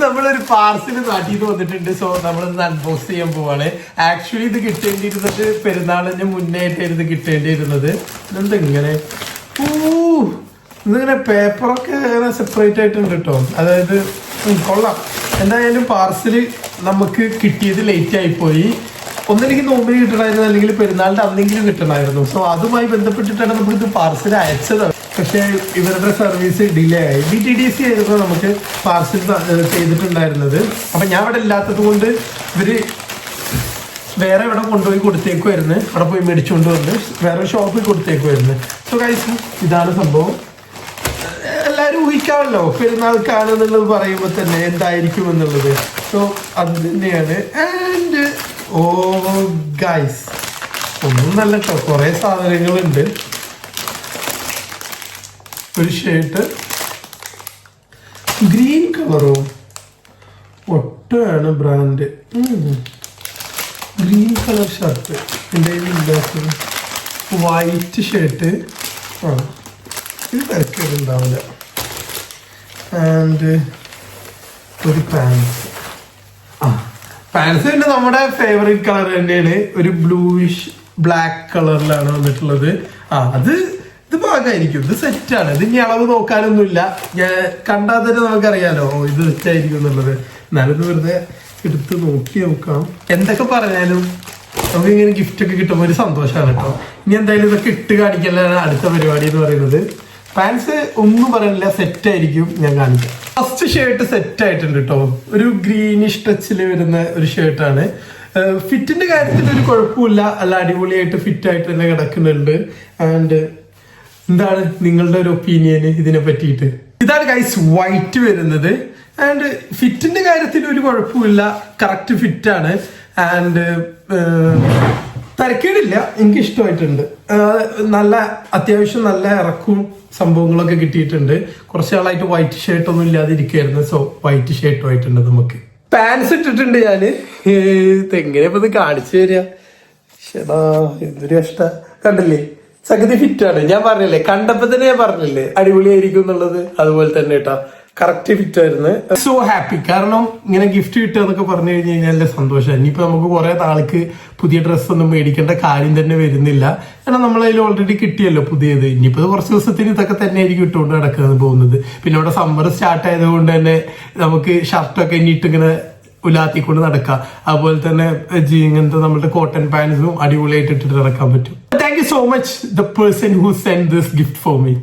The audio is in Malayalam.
നമ്മളൊരു പാർസൽ നാട്ടിൽ നിന്ന് വന്നിട്ടുണ്ട്. സോ നമ്മളൊന്ന് അൺബോക്സ് ചെയ്യാൻ പോവാണ്. ആക്ച്വലി ഇത് കിട്ടേണ്ടിയിരുന്നത് പെരുന്നാളിന് മുന്നേറ്റായിരുന്നു കിട്ടേണ്ടിയിരുന്നത്. ഇതെന്താ ഇങ്ങനെ ഇതിങ്ങനെ പേപ്പറൊക്കെ അങ്ങനെ സെപ്പറേറ്റ് ആയിട്ടുണ്ട് കേട്ടോ. അതായത് കൊള്ളാം. എന്തായാലും പാർസല് നമുക്ക് കിട്ടിയത് ലേറ്റ് ആയിപ്പോയി. ഒന്നെനിക്ക് നോമ്പിന് കിട്ടണമായിരുന്നു, അല്ലെങ്കിൽ പെരുന്നാളിന്റെ അന്നെങ്കിലും കിട്ടണമായിരുന്നു. സോ അതുമായി ബന്ധപ്പെട്ടിട്ടാണ് നമുക്കിത് പാർസൽ അയച്ചത്. പക്ഷേ ഇവരുടെ സർവീസ് ഡിലേ ആയി. DTDC ആയിരുന്നു നമുക്ക് പാർസൽ ചെയ്തിട്ടുണ്ടായിരുന്നത്. അപ്പം ഞാൻ ഇവിടെ ഇല്ലാത്തത് കൊണ്ട് ഇവര് വേറെ ഇവിടെ കൊണ്ടുപോയി കൊടുത്തേക്കുമായിരുന്നു. അവിടെ പോയി മേടിച്ചുകൊണ്ട് വന്ന് വേറെ ഷോപ്പിൽ കൊടുത്തേക്കുമായിരുന്നു. സോ ഗൈസ്, ഇതാണ് സംഭവം. എല്ലാവരും ഊഹിക്കാമല്ലോ പെരുന്നാൾക്കാണെന്നുള്ളത് പറയുമ്പോൾ തന്നെ എന്തായിരിക്കും എന്നുള്ളത്. സോ അത് തന്നെയാണ്. ആൻഡ് ഓ ഗൈസ്, ഒന്നും നല്ല കേട്ടോ, കുറേ സാധനങ്ങളുണ്ട്. ഒരു ഷർട്ട് ഗ്രീൻ കളറോ ഒട്ടാണ് ബ്രാൻഡ്. ഗ്രീൻ കളർ ഷർട്ട് എൻ്റെ കയ്യിൽ. White shirt. ഇത് തിരക്കേടുണ്ടാവില്ല. ആൻഡ് ഒരു പാൻസ്. പാൻസ് പിന്നെ നമ്മുടെ ഫേവറേറ്റ് കളർ തന്നെയാണ്. ഒരു ബ്ലൂയിഷ് ബ്ലാക്ക് കളറിലാണ് വന്നിട്ടുള്ളത്. ഇത് ഭാഗമായിരിക്കും. ഇത് സെറ്റാണ്. ഇത് ഇനി അളവ് നോക്കാനൊന്നുമില്ല. ഞാൻ കണ്ടാൽ തന്നെ നമുക്കറിയാലോ ഇത് സെറ്റായിരിക്കും എന്നുള്ളത്. എന്നാലും ഇത് വെറുതെ എടുത്ത് നോക്കാം. എന്തൊക്കെ പറഞ്ഞാലും നമുക്ക് ഇങ്ങനെ ഗിഫ്റ്റ് ഒക്കെ കിട്ടുമ്പോൾ ഒരു സന്തോഷമാണ് കേട്ടോ. ഇനി എന്തായാലും ഇതൊക്കെ ഇട്ട് കാണിക്കലാണ് അടുത്ത പരിപാടി എന്ന് പറയുന്നത്. പാൻസ് ഒന്നും പറയാനില്ല, സെറ്റ് ആയിരിക്കും. ഞാൻ കാണിക്കാം. ഫസ്റ്റ് ഷർട്ട് സെറ്റ് ആയിട്ടുണ്ട് കേട്ടോ. ഒരു ഗ്രീനിഷ് ടച്ചിൽ വരുന്ന ഒരു ഷർട്ടാണ്. ഫിറ്റിന്റെ കാര്യത്തിൽ ഒരു കുഴപ്പമില്ല. അല്ല, അടിപൊളിയായിട്ട് ഫിറ്റ് ആയിട്ട് തന്നെ കിടക്കുന്നുണ്ട്. ആൻഡ് എന്താണ് നിങ്ങളുടെ ഒരു ഒപ്പീനിയൻ ഇതിനെ പറ്റിയിട്ട്? ഇതാണ് ഗൈസ് വൈറ്റ് വരുന്നത്. ആൻഡ് ഫിറ്റിന്റെ കാര്യത്തിൽ ഒരു കുഴപ്പമില്ല, കറക്റ്റ് ഫിറ്റാണ്. ആൻഡ് തരക്കേടില്ല, എനിക്ക് ഇഷ്ടമായിട്ടുണ്ട്. നല്ല അത്യാവശ്യം നല്ല ഇറക്കും സംഭവങ്ങളൊക്കെ കിട്ടിയിട്ടുണ്ട്. കുറച്ച് നാളായിട്ട് വൈറ്റ് ഷർട്ട് ഒന്നും ഇല്ലാതിരിക്കുമായിരുന്നു. സോ വൈറ്റ് ഷർട്ടും ആയിട്ടുണ്ട്. നമുക്ക് പാൻസ് ഇട്ടിട്ടുണ്ട് ഞാൻ. എങ്ങനെയാ ഇത് കാണിച്ചു തരിക? ചേടാ എന്തൊരു കഷ്ട. കണ്ടില്ലേ, സംഗതി ഫിറ്റാണ്. ഞാൻ പറഞ്ഞില്ലേ, കണ്ടപ്പോ തന്നെ ഞാൻ പറഞ്ഞില്ലേ അടിപൊളിയായിരിക്കും എന്നുള്ളത്. അതുപോലെ തന്നെ കേട്ടോ, കറക്റ്റ് ഫിറ്റ് ആയിരുന്നു. So happy. കാരണം ഇങ്ങനെ ഗിഫ്റ്റ് കിട്ടുക എന്നൊക്കെ പറഞ്ഞു കഴിഞ്ഞ് കഴിഞ്ഞാൽ നല്ല സന്തോഷമാണ്. ഇനിയിപ്പോൾ നമുക്ക് കുറെ നാൾക്ക് പുതിയ ഡ്രസ്സൊന്നും മേടിക്കേണ്ട കാര്യം തന്നെ വരുന്നില്ല. കാരണം നമ്മളതിൽ ഓൾറെഡി കിട്ടിയല്ലോ പുതിയത്. ഇനിയിപ്പോൾ കുറച്ച് ദിവസത്തിന് ഇതൊക്കെ തന്നെ ആയിരിക്കും ഇട്ടുകൊണ്ട് നടക്കുന്നത് പോകുന്നത്. പിന്നെ ഇവിടെ സമ്മർ സ്റ്റാർട്ട് ആയതുകൊണ്ട് തന്നെ നമുക്ക് ഷർട്ടൊക്കെ ഇനിയിട്ട് ഇങ്ങനെ ഉലാത്തിക്കൊണ്ട് നടക്കാം. അതുപോലെ തന്നെ ഇങ്ങനത്തെ നമ്മുടെ കോട്ടൺ പാൻസും അടിപൊളിയായിട്ട് ഇട്ടിട്ട് നടക്കാൻ പറ്റും. Thank you so much the person who send this gift for me.